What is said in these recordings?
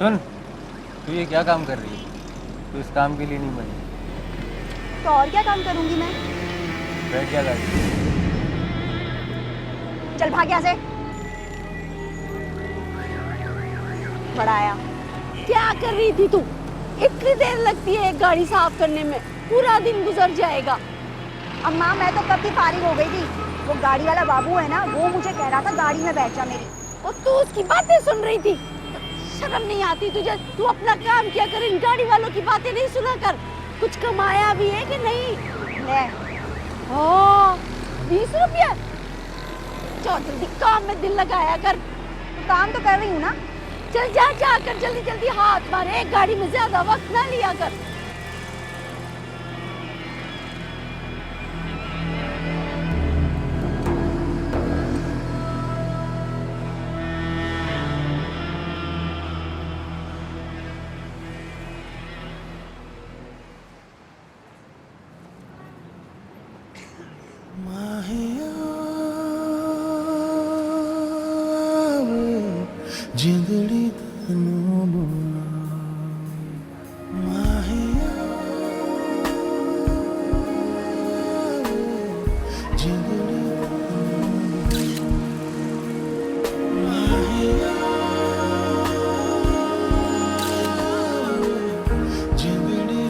सुन, तू ये क्या काम कर रही है? तू इस काम के लिए नहीं बनी। तो और क्या काम करूंगी मैं? बैठ जा गाड़ी। चल भाग यहाँ से। बड़ा आया। क्या कर रही थी तू? इतनी देर लगती है एक गाड़ी साफ करने में, पूरा दिन गुजर जाएगा। अम्मा मैं तो कब की फारिग हो गई थी। वो गाड़ी वाला बाबू है ना, वो मुझे कह रहा था गाड़ी में बैठ जा मेरी। और तू उसकी बातें सुन रही थी? शर्म नहीं आती तुझे? तू अपना काम किया कर, इन गाड़ी वालों की बातें नहीं सुना कर। कुछ कमाया भी है कि नहीं? ले 20 रुपया। चल जल्दी काम में दिल लगाया कर। तो काम तो कर रही हूँ ना। चल जा जाकर जल्दी जल्दी हाथ मारे, एक गाड़ी में ज्यादा वक्त ना लिया कर। जिंदड़ी तनु माहिया जिंदड़ी माहिया जिंदड़ी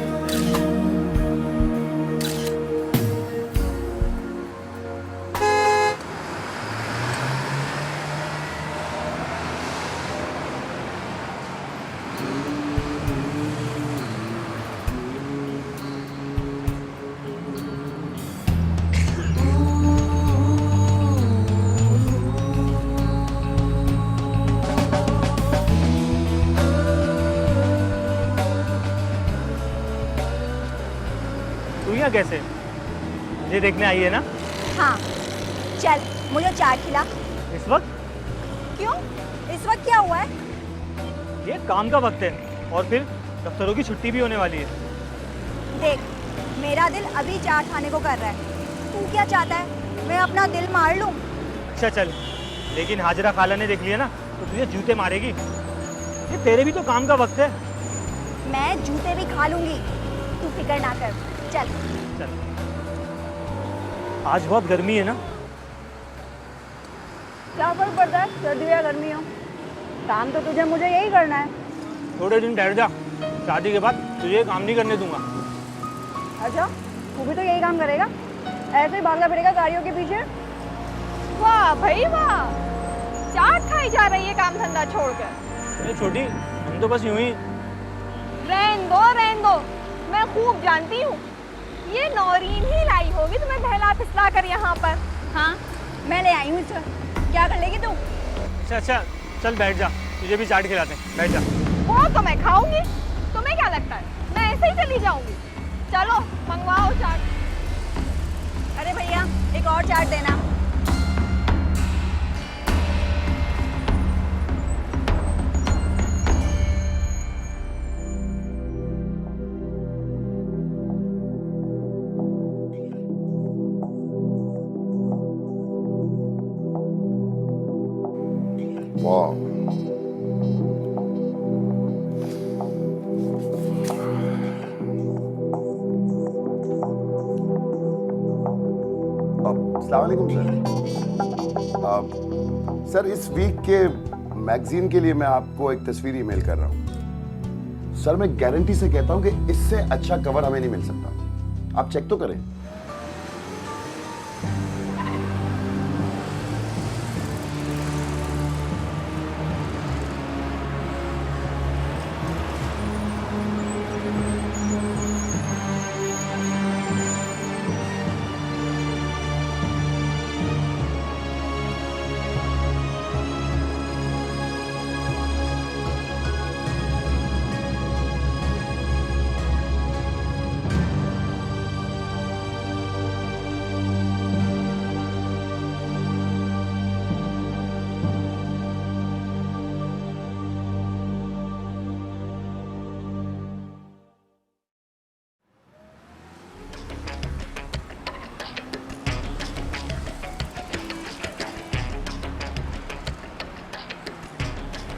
तू यहाँ कैसे? मुझे देखने आई है ना? हाँ चल मुझे चाट खिला। इस वक्त? क्यों? इस वक्त क्या हुआ है? ये काम का वक्त है और फिर दफ्तरों की छुट्टी भी होने वाली है। देख मेरा दिल अभी चाट खाने को कर रहा है। तू क्या चाहता है, मैं अपना दिल मार लूं? अच्छा चल, लेकिन हाजरा खाला ने देख लिया ना तो तुझे जूते मारेगी। ये तेरे भी तो काम का वक्त है। मैं जूते भी खा लूंगी, तू फिक्र ना कर। चल चल, आज बहुत गर्मी है ना? क्या फर्क पड़ता है सर्दी या गर्मी हो, काम तो तुझे मुझे यही करना है। थोड़े दिन ठहर जा, शादी के बाद तुझे ये काम नहीं करने दूंगा। अच्छा तू भी तो यही काम करेगा, ऐसे ही भागना फिरेगा गाड़ियों के पीछे? वाह भाई वाह, चाट खाई जा रही है काम धंधा छोड़कर। अरे छोटी, हम तो बस यूं ही। रहन दो, मैं खूब जानती हूँ ये नौरीन ही लाई होगी तुम्हें बहला फिसला कर यहाँ पर। हाँ मैं ले आई हूँ इसे, क्या कर लेगी तू? अच्छा चल बैठ जा, तुझे भी चाट खिलाते हैं, बैठ जा। वो तो मैं खाऊंगी, तुम्हें क्या लगता है मैं ऐसे ही चली जाऊंगी? चलो मंगवाओ चाट। अरे भैया एक और चाट देना। वाह, अस्सलाम वालेकुम सर। इस वीक के मैगजीन के लिए मैं आपको एक तस्वीर ईमेल कर रहा हूँ। सर मैं गारंटी से कहता हूँ कि इससे अच्छा कवर हमें नहीं मिल सकता। आप चेक तो करें।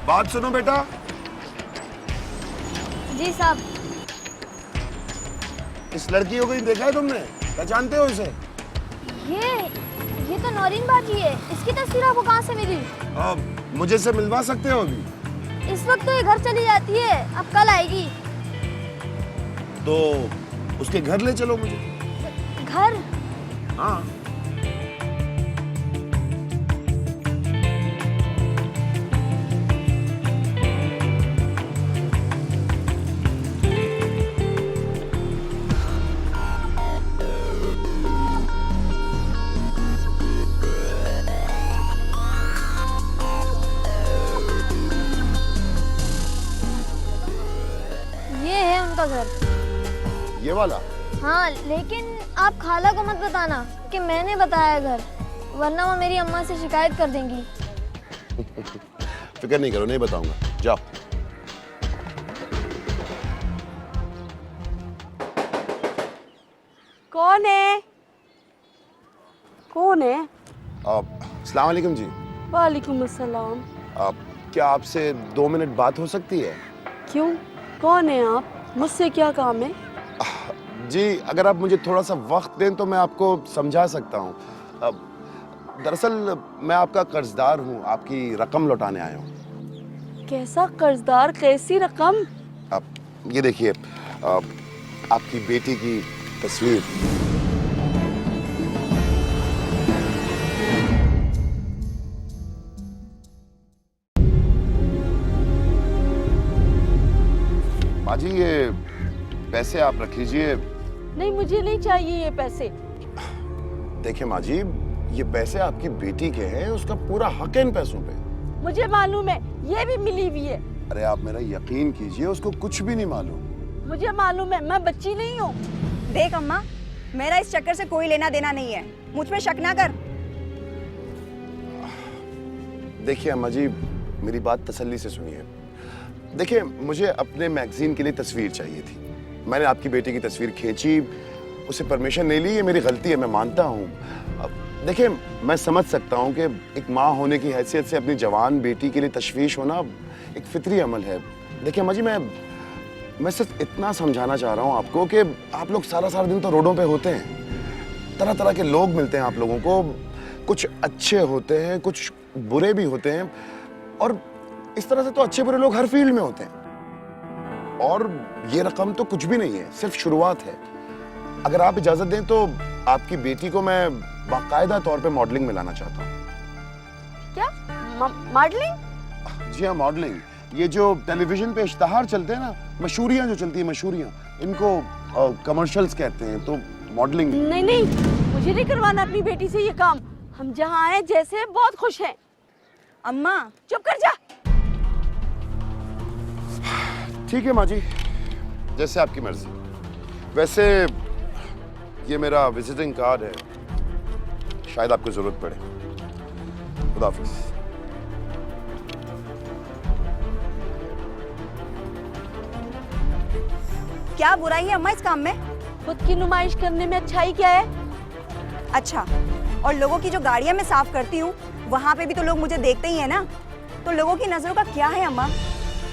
बात सुनो बेटा, जी साहब। इस लड़की को कहीं देखा है तुमने? पहचानते हो इसे? ये तो नौरीन बाजी है। इसकी तस्वीर आपको कहाँ से मिली? मुझे से मिलवा सकते हो अभी? इस वक्त तो ये घर चली जाती है, अब कल आएगी। तो उसके घर ले चलो मुझे। घर? हाँ। ये है उनका घर। ये वाला? हाँ, लेकिन आप खाला को मत बताना कि मैंने बताया घर, वरना वो मेरी अम्मा से शिकायत कर देंगी। फिक्र नहीं करो, नहीं बताऊंगा, जाओ। कौन है? कौन है? अस्सलाम वालेकुम जी। वालेकुम अस्सलाम। क्या आपसे 2 मिनट बात हो सकती है? क्यों, कौन है आप? मुझसे क्या काम है? जी, अगर आप मुझे थोड़ा सा वक्त दें तो मैं आपको समझा सकता हूँ। दरअसल मैं आपका कर्जदार हूँ, आपकी रकम लौटाने आया हूँ। कैसा कर्जदार, कैसी रकम? अब ये देखिए, आपकी बेटी की तस्वीर। बाजी, ये पैसे आप रख लीजिए। नहीं, मुझे नहीं चाहिए ये पैसे। देखिए माँ जी, ये पैसे आपकी बेटी के हैं, उसका पूरा हक है इन पैसों पे। मुझे मालूम है, ये भी मिली हुई है। अरे आप मेरा यकीन कीजिए, उसको कुछ भी नहीं मालूम। मुझे मालूम है, मैं बच्ची नहीं हूँ। देख अम्मा, मेरा इस चक्कर से कोई लेना देना नहीं है, मुझ पे शक ना कर। देखिए अम्मा जी, मेरी बात तसल्ली से सुनिए। देखिए, मुझे अपने मैगजीन के लिए तस्वीर चाहिए थी। मैंने आपकी बेटी की तस्वीर खींची, उसे परमिशन नहीं ली, ये मेरी गलती है, मैं मानता हूँ। अब देखिए, मैं समझ सकता हूँ कि एक माँ होने की हैसियत से अपनी जवान बेटी के लिए तशवीश होना एक फितरी अमल है। देखिए अम्मा जी, मैं सिर्फ इतना समझाना चाह रहा हूँ आपको कि आप लोग सारा दिन तो रोडों पे होते हैं, तरह तरह के लोग मिलते हैं आप लोगों को, कुछ अच्छे होते हैं, कुछ बुरे भी होते हैं, और इस तरह से तो अच्छे बुरे लोग हर फील्ड में होते हैं। और ये रकम तो कुछ भी नहीं है, सिर्फ शुरुआत है। अगर आप इजाजत दें तो आपकी बेटी को मैं बाकायदा तौर पे मॉडलिंग में लाना चाहता हूँ। क्या? मॉडलिंग? जी हाँ, मॉडलिंग। ये जो टेलीविजन पे इश्तहार चलते हैं ना, मशहूरियाँ जो चलती है, मशहूरियाँ, इनको कमर्शियल्स कहते हैं, तो मॉडलिंग। नहीं, मुझे नहीं करवाना अपनी बेटी से ये काम। हम जहाँ हैं जैसे बहुत खुश हैं। अम्मा चुप कर जा। ठीक है माँ जी, जैसे आपकी मर्जी। वैसे ये मेरा विजिटिंग कार्ड है, शायद आपको जरूरत पड़े। खुदा हाफिज। क्या बुराई है अम्मा इस काम में? खुद की नुमाइश करने में अच्छाई क्या है? अच्छा, और लोगों की जो गाड़ियां मैं साफ करती हूँ वहां पे भी तो लोग मुझे देखते ही है ना, तो लोगों की नजरों का क्या है अम्मा?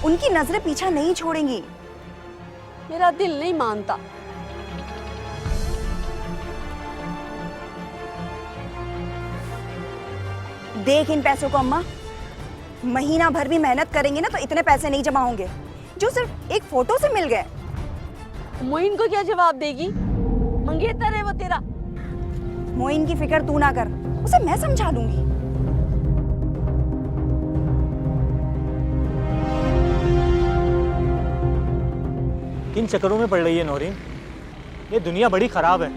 उनकी नजरें पीछा नहीं छोड़ेंगी। मेरा दिल नहीं मानता। देख इन पैसों को अम्मा, महीना भर भी मेहनत करेंगे ना तो इतने पैसे नहीं जमा होंगे जो सिर्फ एक फोटो से मिल गए। मोइन को क्या जवाब देगी? मंगेतर है वो तेरा। मोइन की फिक्र तू ना कर, उसे मैं समझा दूंगी। किन चक्करों में पड़ रही है नौरीन? ये दुनिया बड़ी खराब है।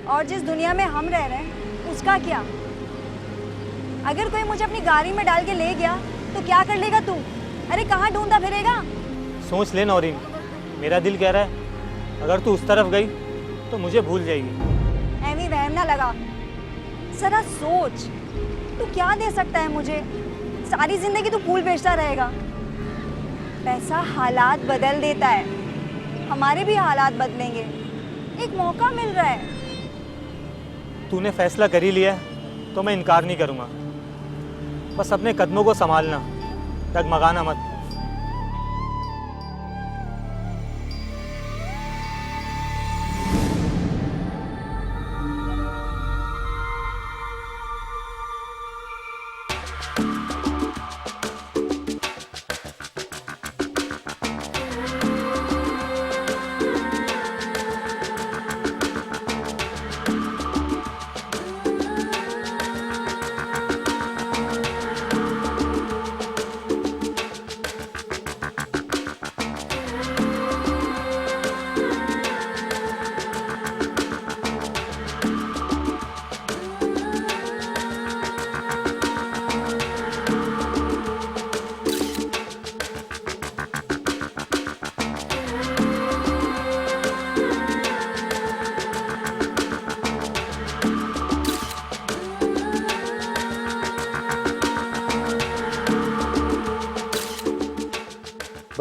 और जिस दुनिया में हम रह रहे हैं उसका क्या? अगर कोई मुझे अपनी गाड़ी में डाल के ले गया तो क्या कर लेगा तू? अरे कहाँ ढूंढता फिरेगा? सोच ले नौरीन, मेरा दिल कह रहा है अगर तू उस तरफ गई तो मुझे भूल जाएगी। ऐवी वहम ना लगा, जरा सोच, तू क्या दे सकता है मुझे? सारी जिंदगी तू फूल बेचता रहेगा। पैसा हालात बदल देता है, हमारे भी हालात बदलेंगे। एक मौका मिल रहा है। तूने फैसला कर ही लिया है तो मैं इनकार नहीं करूँगा। बस अपने कदमों को संभालना, डगमगाना मत।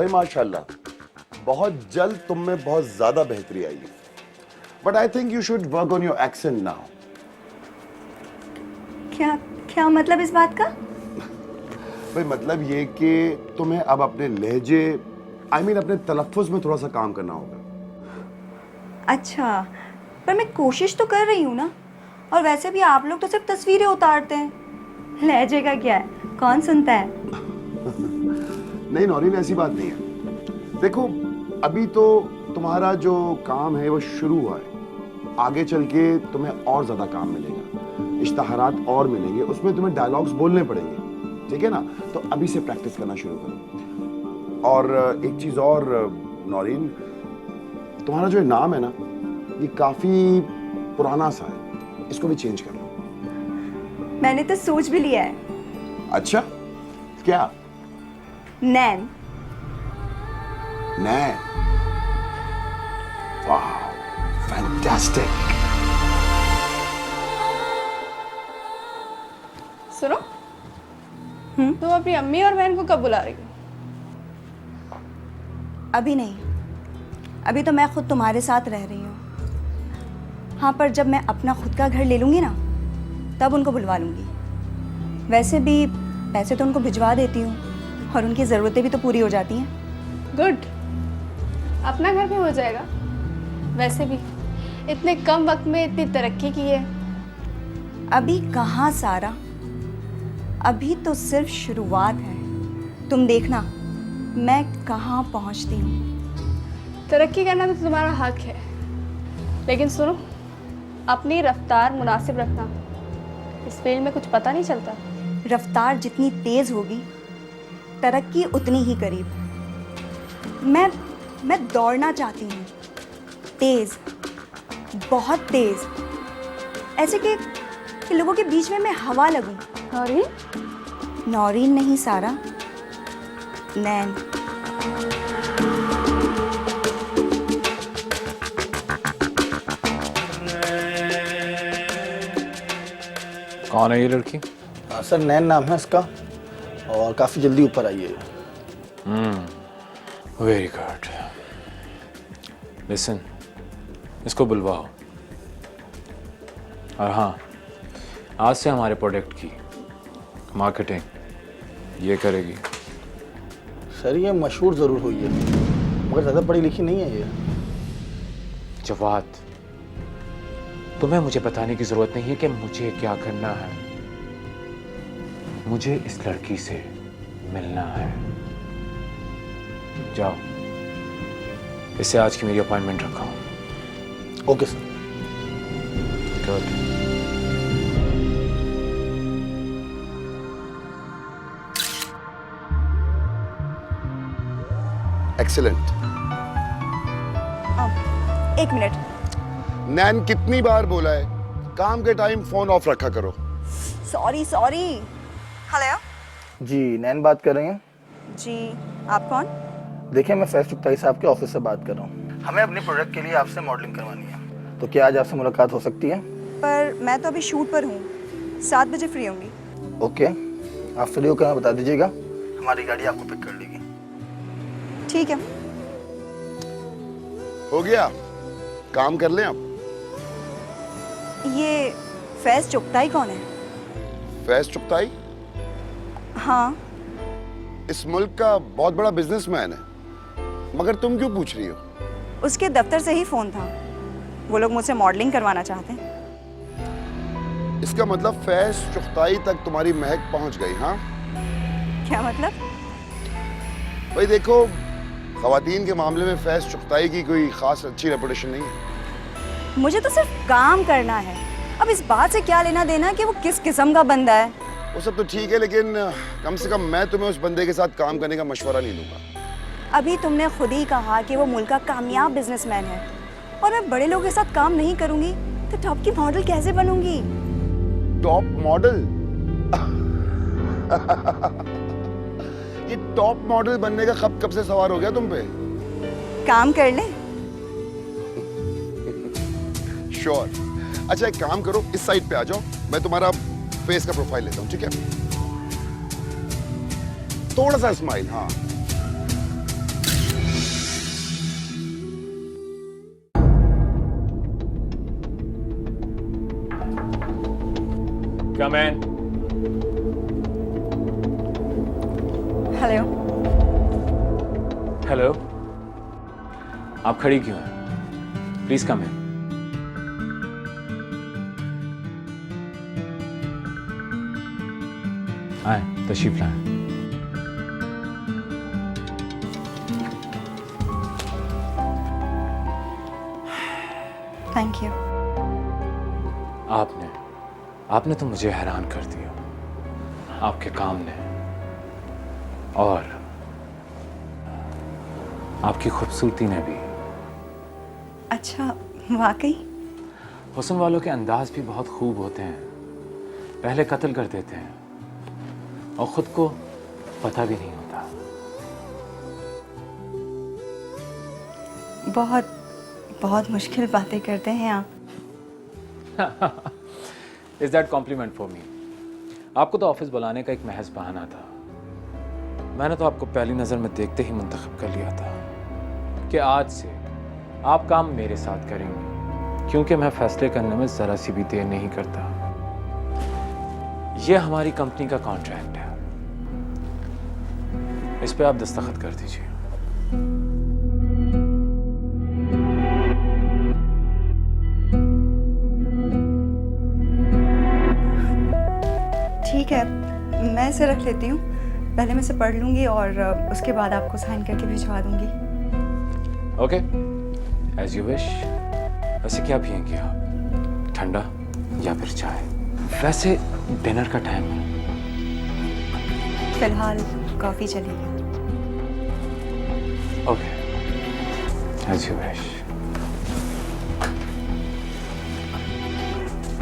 भाई माशाल्लाह, बहुत जल्द तुम में बहुत ज्यादा बेहतरी आई है। But I think you should work on your accent now. क्या क्या मतलब इस बात का? भाई मतलब ये कि तुम्हें अब अपने लहजे अपने तलफ़्फ़ुज़ में थोड़ा सा काम करना होगा। अच्छा, पर मैं कोशिश तो कर रही हूँ ना। और वैसे भी आप लोग तो सिर्फ तस्वीरें उतारते हैं, लहजे का क्या है, कौन सुनता है? नहीं नौरीन, ऐसी बात नहीं है। देखो अभी तो तुम्हारा जो काम है वो शुरू हुआ है, आगे चल के तुम्हें और ज्यादा काम मिलेगा, इश्तहारात और मिलेंगे, उसमें तुम्हें डायलॉग्स बोलने पड़ेंगे, ठीक है ना? तो अभी से प्रैक्टिस करना शुरू करो। और एक चीज और नौरीन, तुम्हारा जो नाम है ना, ये काफी पुराना सा है, इसको भी चेंज कर लो। मैंने तो सोच भी लिया है। अच्छा, क्या? नैन। नैन। वाह, फैंटास्टिक। सुनो, तुम अपनी अम्मी और बहन को कब बुला रही हो? अभी नहीं, अभी तो मैं खुद तुम्हारे साथ रह रही हूँ। हाँ, पर जब मैं अपना खुद का घर ले लूँगी ना, तब उनको बुलवा लूँगी। वैसे भी पैसे तो उनको भिजवा देती हूँ और उनकी ज़रूरतें भी तो पूरी हो जाती हैं। गुड, अपना घर भी हो जाएगा। वैसे भी इतने कम वक्त में इतनी तरक्की की है। अभी कहाँ सारा, अभी तो सिर्फ शुरुआत है। तुम देखना मैं कहाँ पहुँचती हूँ। तरक्की करना तो तुम्हारा हक है, लेकिन सुनो, अपनी रफ्तार मुनासिब रखना। इस फील्ड में कुछ पता नहीं चलता। रफ्तार जितनी तेज होगी, तरक्की उतनी ही करीब। मैं दौड़ना चाहती हूँ, तेज, बहुत तेज, ऐसे कि लोगों के बीच में मैं हवा लगूं। नौरीन? नौरीन नहीं सारा, नैन। कौन है ये लड़की? सर नैन नाम है इसका, और काफ़ी जल्दी ऊपर आई है। Very good. लिसन, इसको बुलवाओ। और हाँ, आज से हमारे प्रोडक्ट की मार्केटिंग ये करेगी। सर ये मशहूर ज़रूर हुई है, मगर ज़्यादा पढ़ी लिखी नहीं है ये। जवाद, तुम्हें मुझे बताने की जरूरत नहीं है कि मुझे क्या करना है। मुझे इस लड़की से मिलना है। जाओ, इससे आज की मेरी अपॉइंटमेंट रखा। Okay sir. गुड। एक्सीलेंट। एक मिनट। नैन, कितनी बार बोला है काम के टाइम फोन ऑफ रखा करो। Sorry sorry. हेलो जी, नैन बात कर रही हैं? जी, आप कौन? देखिए, मैं फैज चुगताई साहब के ऑफिस से बात कर रहा हूँ। हमें अपने प्रोडक्ट के लिए आपसे मॉडलिंग करवानी है, तो क्या आज आपसे मुलाकात हो सकती है? पर मैं तो अभी शूट पर हूँ, 7 बजे फ्री होंगी। ओके, आप फ्री होकर हमें बता दीजिएगा, हमारी गाड़ी आपको पिक कर लेगी। ठीक है। हो गया, काम कर लें अब। ये फैज चुगताई कौन है? फैज चुगताई हाँ, इस मुल्क का बहुत बड़ा बिजनेसमैन है, मगर तुम क्यों पूछ रही हो? उसके दफ्तर से ही फोन था, वो लोग मुझसे मॉडलिंग करवाना चाहते हैं। इसका मतलब फैज चुगताई तक तुम्हारी महक पहुंच गई? हाँ, क्या मतलब? भाई देखो, खवातीन के मामले में फैज चुगताई की कोई खास अच्छी रेपुटेशन नहीं है। मुझे तो सिर्फ काम करना है। अब इस बात से क्या लेना देना कि वो किस किस्म का बंदा है। वो सब तो ठीक है, लेकिन कम से कम मैं तुम्हें उस बंदे के साथ काम करने का मशवरा नहीं दूंगा। अभी तुमने खुद ही कहा कि वो मुल्क का कामयाब बिजनेसमैन है, और मैं बड़े लोगों के साथ काम नहीं करूंगी तो टॉप की मॉडल कैसे बनूंगी? Top model? ये टॉप मॉडल बनने का कब से सवार हो गया तुम पे? काम कर ले। श्योर। अच्छा एक काम करो, इस साइड पे आ जाओ, मैं तुम्हारा फेस का प्रोफाइल लेता हूँ, ठीक है? थोड़ा सा स्माइल, हाँ Come in. हेलो। हेलो। आप खड़ी क्यों हैं? प्लीज कम इन। आए, तशरीफ लाएं। Thank you. आपने तो मुझे हैरान कर दिया, आपके काम ने, और आपकी खूबसूरती ने भी। अच्छा, वाकई? हुस्न वालों के अंदाज भी बहुत खूब होते हैं। पहले कत्ल कर देते हैं और खुद को पता भी नहीं होता। बहुत बहुत मुश्किल बातें करते हैं आप। Is that compliment for me? आपको तो ऑफिस बुलाने का एक महज बहाना था। मैंने तो आपको पहली नज़र में देखते ही मुंतखब कर लिया था कि आज से आप काम मेरे साथ करेंगे, क्योंकि मैं फैसले करने में ज़रा सी भी देर नहीं करता। यह हमारी कंपनी का कॉन्ट्रैक्ट है, इस पे आप दस्तखत कर दीजिए। ठीक है, मैं इसे रख लेती हूँ। पहले मैं इसे पढ़ लूँगी और उसके बाद आपको साइन करके भिजवा दूँगी। Okay, as you wish. वैसे क्या पियेंगे आप, ठंडा या फिर चाय? वैसे डिनर का टाइम है। फिलहाल कॉफ़ी चलेगी। Okay, as you wish.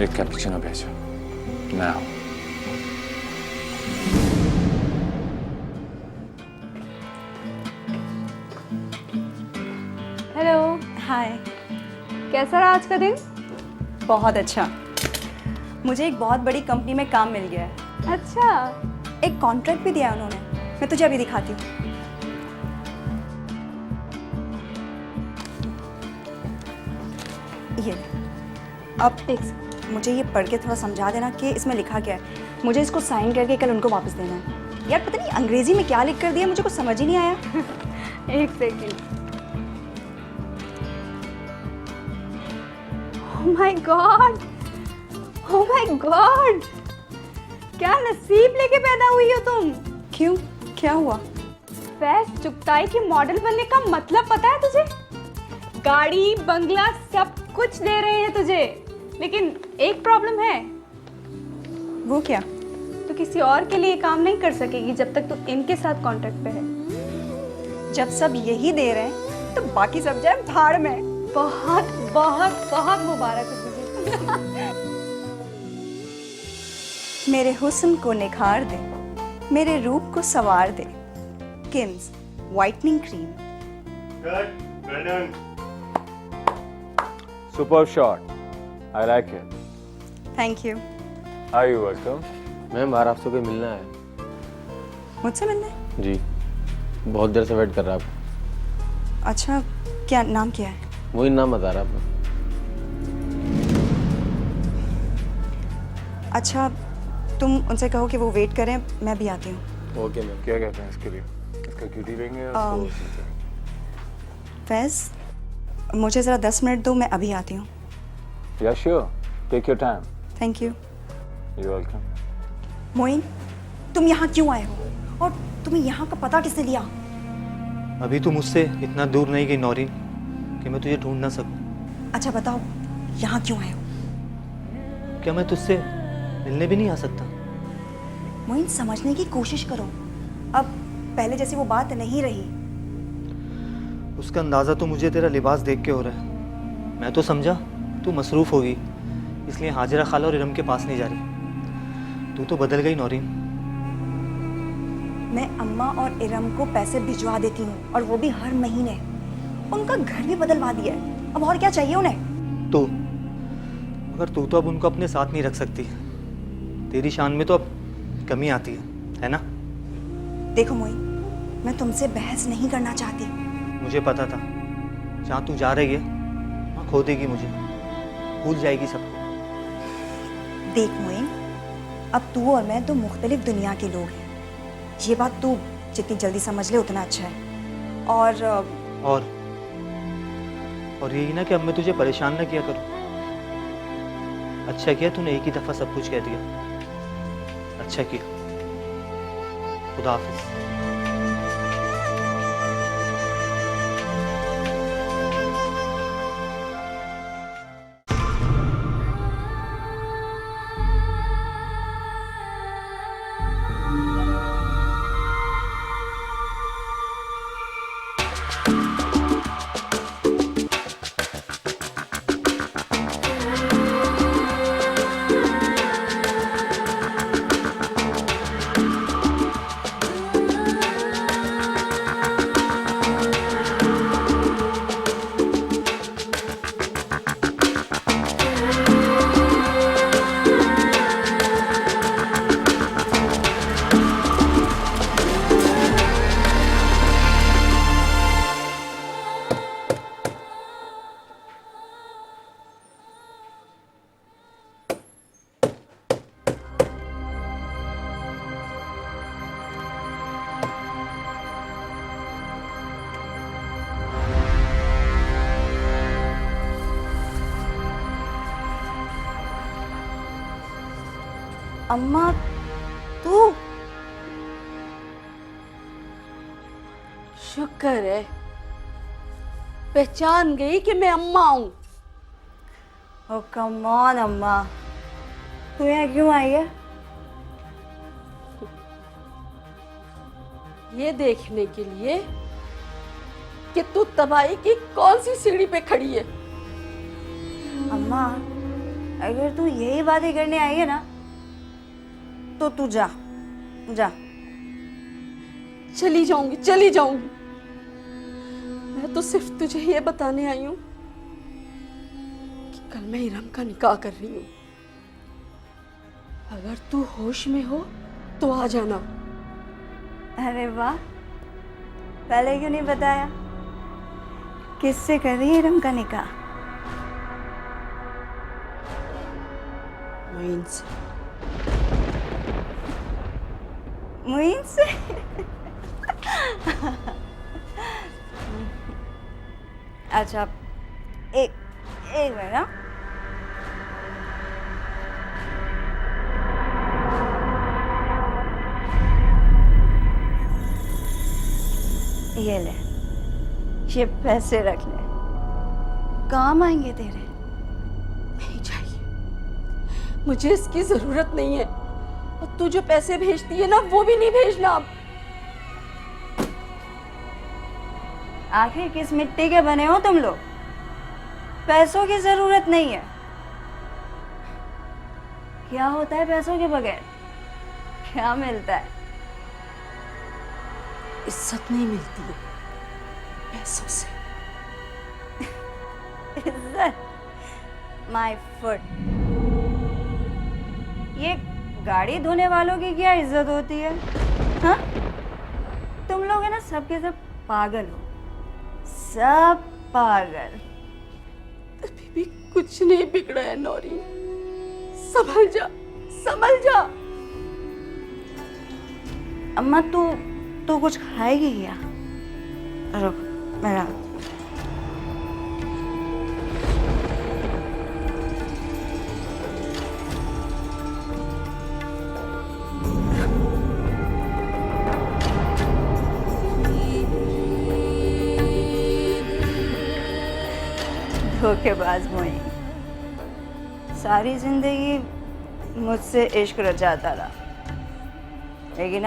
एक कैपुचिनो भेजो नाउ। हेलो। हाय। कैसा रहा आज का दिन? बहुत अच्छा। मुझे एक बहुत बड़ी कंपनी में काम मिल गया है। अच्छा। एक कॉन्ट्रैक्ट भी दिया है उन्होंने। मैं तुझे अभी दिखाती हूँ। ये अब मुझे ये पढ़ के थोड़ा समझा देना कि इसमें लिखा क्या है। मुझे इसको साइन करके कल उनको वापस देना है। यार पता नहीं अंग्रेजी में क्या लिख कर दिया, मुझे कुछ समझ ही नहीं आया। एक second. Oh my God, oh my God, क्या नसीब लेके पैदा हुई हो तुम। क्यों, क्या हुआ? फैज चुगताई के मॉडल बनने का मतलब पता है तुझे? गाड़ी बंगला सब कुछ दे रहे हैं तुझे, लेकिन एक प्रॉब्लम है। वो क्या? तो किसी और के लिए काम नहीं कर सकेगी जब तक तू इनके साथ कॉन्ट्रैक्ट पे है। जब सब यही दे रहे हैं तो बाकी सब जाए भाड़ में। बहुत बहुत बहुत मुबारक हो तुझे। मेरे हुस्न को निखार दे, मेरे रूप को संवार दे। Kims whitening cream. Super shot, I like it. Thank you. Are you welcome. Ma'am बाहर आपसे कोई मिलना है। मुझसे मिलने? जी, बहुत देर से वेट कर रहा आपको। अच्छा, क्या नाम क्या है? वही नाम बता रहा आपको। अच्छा, तुम उनसे कहो कि वो वेट करें, मैं भी आती हूँ। Okay ma'am. क्या कहते हैं इसके लिए? इसका क्यूटी देंगे या फैज, मुझे ज़रा 10 मिनट दो, मैं अभी आती हूँ। Yeah sure, take your time. Thank you. You welcome. Moin, तुम यहाँ क्यों आए हो और तुम्हें यहाँ का पता किसने दिया? अभी तू मुझसे इतना दूर नहीं गई नौरीन कि मैं तुझे ढूंढ ना सकूं। अच्छा बताओ, यहाँ क्यों आए हो? क्या मैं तुझसे मिलने भी नहीं आ सकता? मोइन, समझने की कोशिश करो। अब पहले जैसी वो बात नहीं रही। उसका अंदाज़ा तो मुझे तेरा लिबास देख के हो रहा है। मैं तो समझा तू मसरूफ़ होगी, इसलिए हाजिरा खाला और इरम के पास नहीं जा रही। तू तो बदल गई नौरीन। मैं अम्मा और इरम को पैसे भिजवा देती हूँ, और वो भी हर महीने। उनका घर भी बदलवा दिया है, अब और क्या चाहिए उन्हें? तू, मगर तू तो अब उनको अपने साथ नहीं रख सकती। तेरी शान में तो अब कमी आती है ना? देखो मोइन, मैं तुमसे बहस नहीं करना चाहती। मुझे पता था जहाँ तू जा रही है वहाँ खो देगी मुझे, भूल जाएगी सबको। देख मोइन, अब तू और मैं दो मुख्तलिफ दुनिया के लोग हैं। ये बात तू जितनी जल्दी समझ ले उतना अच्छा है। और यही ना कि अब मैं तुझे परेशान ना किया करूं। अच्छा किया तूने एक ही दफा सब कुछ कह दिया। अच्छा किया। खुदा हाफिज। अम्मा तू शुक्र है पहचान गई कि मैं अम्मा हूं। ओ कम ऑन अम्मा, तू यहाँ क्यों आई है? ये देखने के लिए कि तू तबाही की कौन सी सीढ़ी पे खड़ी है। अम्मा अगर तू यही बातें करने आई है ना तो तू जा जा। चली जाऊंगी, चली जाऊंगी। मैं तो सिर्फ तुझे ये बताने आई हूं कि कल मैं इरम का निकाह कर रही हूं। अगर तू होश में हो तो आ जाना। अरे वाह, पहले क्यों नहीं बताया? किससे कर रही है इरम का निकाह? मोइन से। मुइन से? अच्छा एक मिनट ना। ये ले, ये पैसे रख ले, काम आएंगे तेरे। नहीं चाहिए, मुझे इसकी जरूरत नहीं है। और तू जो पैसे भेजती है ना वो भी नहीं भेजना अब। आखिर किस मिट्टी के बने हो तुम लोग? पैसों की जरूरत नहीं है। क्या होता है पैसों के बगैर? क्या मिलता है? इज्जत नहीं मिलती है पैसों से। इज्जत? My foot. ये गाड़ी धोने वालों की क्या इज्जत होती है? हाँ? तुम लोग है ना सबके सब पागल हो, सब पागल। अभी भी कुछ नहीं बिगड़ा है नौरी, संभल जा, संभल जा। अम्मा तू कुछ खाएगी क्या? रुक मेरा। धोखेबाज मोइन, सारी जिंदगी मुझसे इश्क रचाता रहा, लेकिन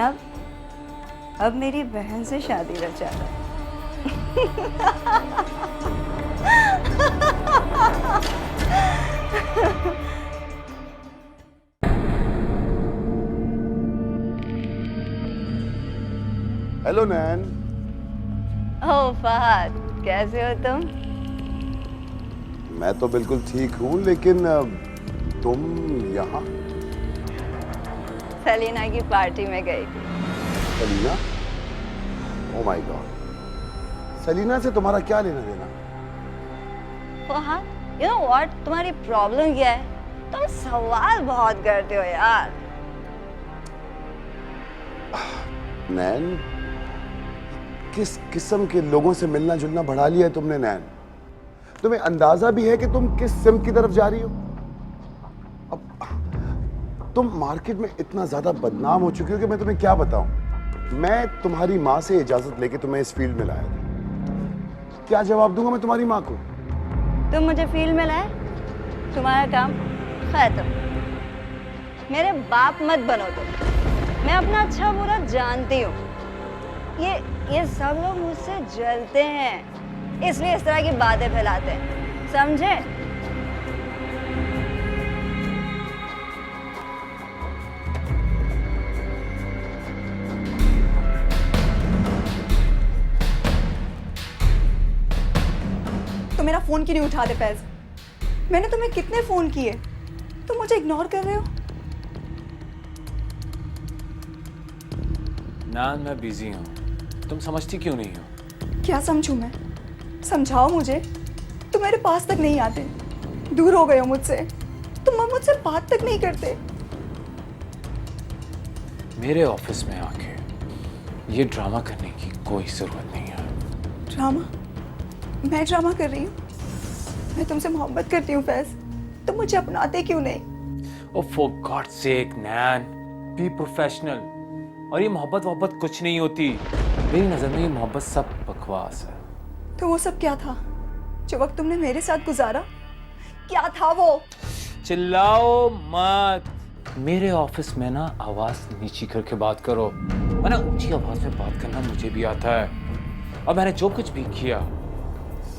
अब मेरी बहन से शादी रचाता। हेलो नैन। ओ फहद, कैसे हो तुम? मैं तो बिल्कुल ठीक हूँ, लेकिन तुम यहाँ? सलीना की पार्टी में गई थी। Salina? Oh my God, Salina से तुम्हारा क्या लेना देना? फहद, यू नो व्हाट, तुम्हारी प्रॉब्लम क्या है? तुम सवाल बहुत करते हो यार। नैन, किस किस्म के लोगों से मिलना जुलना बढ़ा लिया है तुमने नैन? तुम्हें अंदाजा भी है कि तुम किस सिम की तरफ जा रही हो? अब तुम मार्केट में इतना ज्यादा बदनाम हो चुकी हो कि मैं तुम्हें क्या बताऊं। मैं तुम्हारी माँ से इजाजत लेके तुम्हें इस फील्ड में लाया था। क्या जवाब दूंगा मैं तुम्हारी माँ को? तुम मुझे फील्ड में लाए, तुम्हारा काम खत्म। मेरे बाप मत बनो तुम। मैं अपना अच्छा बुरा जानती हूँ। ये सब लोग मुझसे जलते हैं, इसलिए इस तरह की बातें फैलाते हैं, समझे? तो मेरा फोन क्यों नहीं उठाते फैज? मैंने तुम्हें कितने फोन किए, तुम मुझे इग्नोर कर रहे हो। नान, मैं बिजी हूँ, तुम समझती क्यों नहीं हो? क्या समझूं मैं? समझाओ मुझे। तुम मेरे पास तक नहीं आते, दूर हो गए हो मुझसे, तुम अब मुझसे बात तक नहीं करते। मेरे ऑफिस में आके ये ड्रामा करने की कोई जरूरत नहीं है। ड्रामा? मैं ड्रामा कर रही हूँ? मैं तुमसे मोहब्बत करती हूँ फैज, तुम मुझे अपनाते क्यों नहीं? Oh, for God's sake, Nain, be professional। और ये मोहब्बत कुछ नहीं होती। मेरी नजर में ये मोहब्बत सब बकवास है। तो वो सब क्या था जो वक्त तुमने मेरे साथ गुजारा? क्या था वो? चिल्लाओ मत। मेरे ऑफिस में ना आवाज नीची करके बात करो, वरना ऊंची आवाज में बात करना मुझे भी आता है। और मैंने जो कुछ भी किया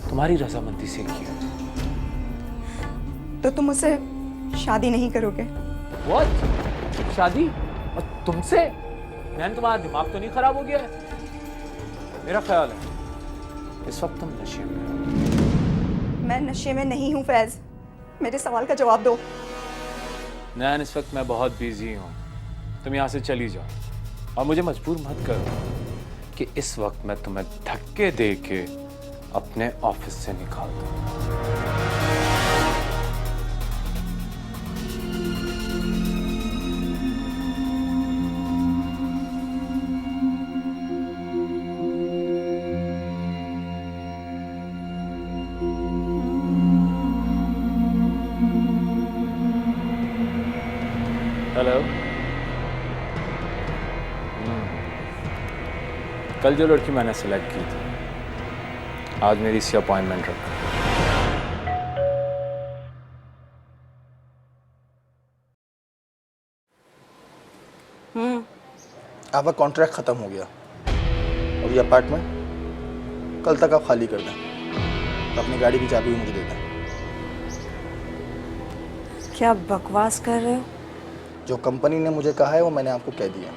तुम्हारी रजामंदी से किया। तो तुम मुझसे शादी नहीं करोगे? What? शादी? और तुमसे? नैन, तुम्हारा दिमाग तो नहीं खराब हो गया है? मेरा ख्याल है इस वक्त तुम नशे में हो। मैं नशे में नहीं हूँ फैज, मेरे सवाल का जवाब दो। नैन, इस वक्त मैं बहुत बिजी हूँ, तुम यहाँ से चली जाओ। और मुझे मजबूर मत करो कि इस वक्त मैं तुम्हें धक्के दे के अपने ऑफिस से निकाल दूँ। हेलो। कल जो लड़की मैंने सेलेक्ट की थी, आज मेरी इससे अपॉइंटमेंट रखा। आपका कॉन्ट्रैक्ट ख़त्म हो गया और ये अपार्टमेंट कल तक आप खाली कर दें। तो अपनी गाड़ी की चाबी भी मुझे दे दें। क्या बकवास कर रहे हो? जो कंपनी ने मुझे कहा है वो मैंने आपको कह दिया।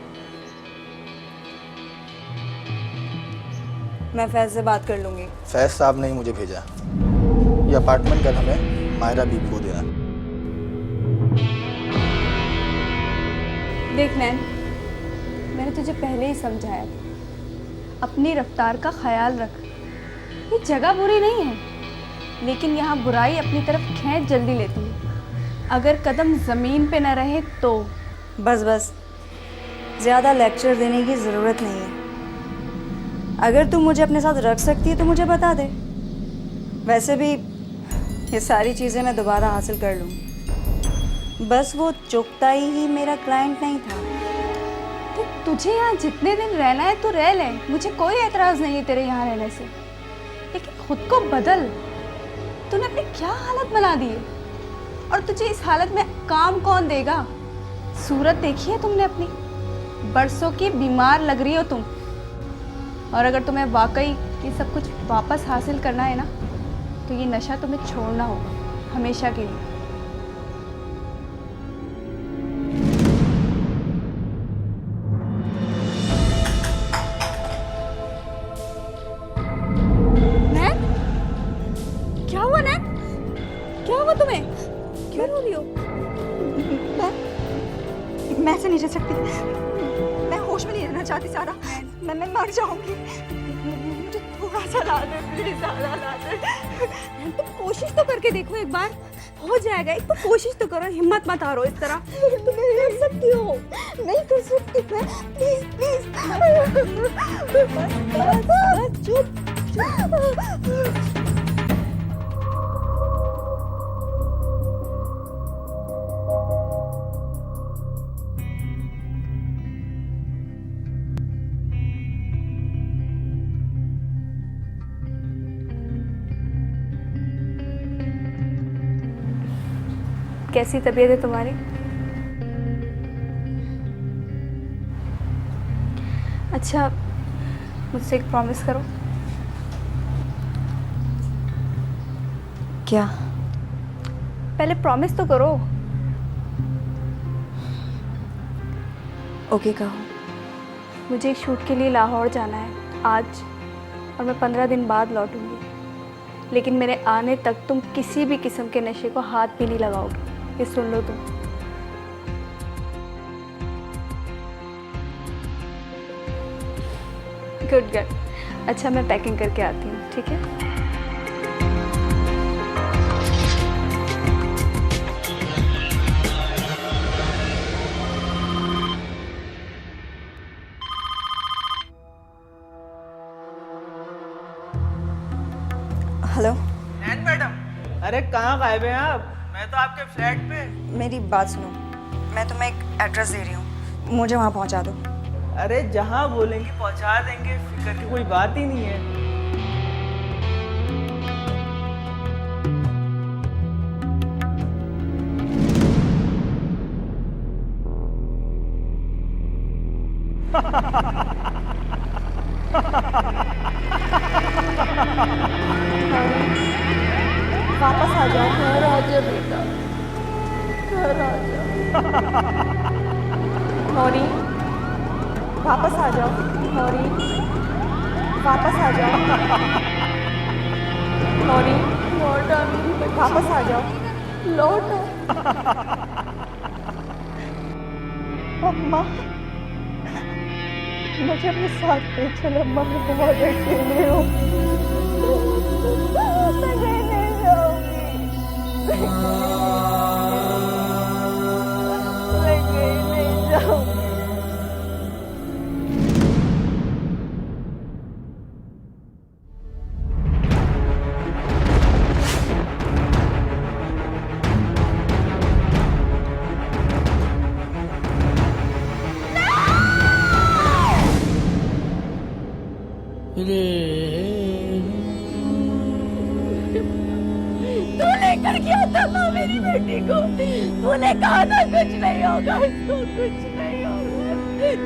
मैं फैज से बात कर लूंगी। फैज साहब ने ही मुझे भेजा। ये अपार्टमेंट कल हमें मायरा बीबी को देना। देख नैन, मैंने तुझे पहले ही समझाया था, अपनी रफ्तार का ख्याल रख। ये जगह बुरी नहीं है, लेकिन यहाँ बुराई अपनी तरफ खींच जल्दी लेती है। अगर कदम ज़मीन पे न रहे तो। बस ज़्यादा लेक्चर देने की ज़रूरत नहीं है। अगर तुम मुझे अपने साथ रख सकती है तो मुझे बता दे। वैसे भी ये सारी चीज़ें मैं दोबारा हासिल कर लूँगी। बस वो चुगताई ही मेरा क्लाइंट नहीं था। तो तुझे यहाँ जितने दिन रहना है तो रह ले, मुझे कोई एतराज़ नहीं है तेरे यहाँ रहने से, लेकिन खुद को बदल। तूने अपनी क्या हालत बना दी है, और तुझे इस हालत में काम कौन देगा? सूरत देखी है तुमने अपनी? बरसों की बीमार लग रही हो तुम। और अगर तुम्हें वाकई ये सब कुछ वापस हासिल करना है ना, तो ये नशा तुम्हें छोड़ना होगा हमेशा के लिए। नैन, क्या हुआ नैन? क्या हुआ तुम्हें? क्यों रो रही हो? मैं ऐसे नहीं रह सकती। मैं होश में नहीं रहना चाहती सारा। मैं मर जाऊंगी। मुझे थोड़ा सा ला दे प्लीज, ज़्यादा ला दे। तुम कोशिश तो करके देखो एक बार। हो जाएगा, एक तो कोशिश तो करो, हिम्मत मत हारो इस तरह। तुम नहीं कर सकती हो, नहीं कर सकती मैं, प्लीज प्लीज। बस चुप चुप। कैसी तबीयत है तुम्हारी? अच्छा, मुझसे एक प्रॉमिस करो। क्या? पहले प्रॉमिस तो करो। ओके कहो। मुझे एक शूट के लिए लाहौर जाना है आज, और मैं 15 दिन बाद लौटूंगी। लेकिन मेरे आने तक तुम किसी भी किस्म के नशे को हाथ भी नहीं लगाओगे, ये सुन लो तुम। Good good. अच्छा, मैं पैकिंग करके आती हूँ, ठीक है? हेलो। नैन मैडम, अरे कहाँ गायब हैं आप? मैं तो आपके फ्लैट पे। मेरी बात सुनो, मैं तुम्हें एक एड्रेस दे रही हूँ, मुझे वहाँ पहुँचा दो। अरे जहाँ बोलेंगे पहुँचा देंगे, फिक्र की कोई बात ही नहीं है। वापस आ जाओ, घर आ जाओ बेटा, घर आ जाओ। नौरी, वापस आ जाओ, नौरी, वापस आ जाओ, नौरी। लौट आ मेरी बच्ची, वापस आ जाओ, लौट आ। अम्मा, मुझे अपने साथ ले चलो, अम्मा मैं बहुत अकेले हूँ। मैं कहीं नहीं जाऊंगी, मैं कहीं नहीं जाऊंगी। तू लेकर गया था ना मेरी बेटी को, तूने कहा था कुछ नहीं होगा, इसको कुछ नहीं होगा।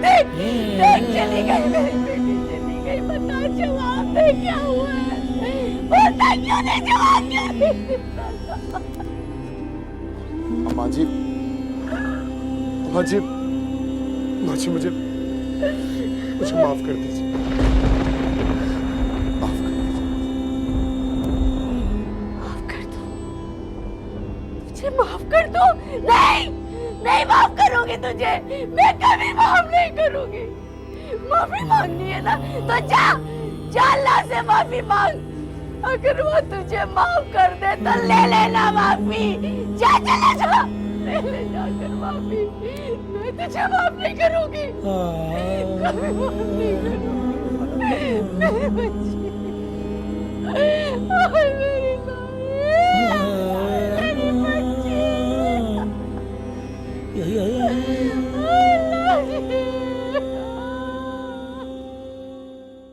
देख देख, चली गई मेरी बेटी, चली गई। बता, जवाब दे, क्या हुआ है? बता, क्यों नहीं जवाब दिया? अम्मा जी, अम्मा जी, अम्मा जी, मुझे माफ कर दीजिए, माफ कर दीजिए। मुझे माफ कर दो। नहीं नहीं, माफ करूंगी तुझे, मैं कभी माफ नहीं करूंगी। माफी मांगनी है ना तो जा, जा अल्लाह से माफी मांग। अगर वो तुझे माफ कर दे तो ले लेना माफी। जा, चला जा, ले ले जाकर माफी। मैं तुझे माफ नहीं करूंगी, कभी माफ नहीं करूंगी। मेरी बच्ची,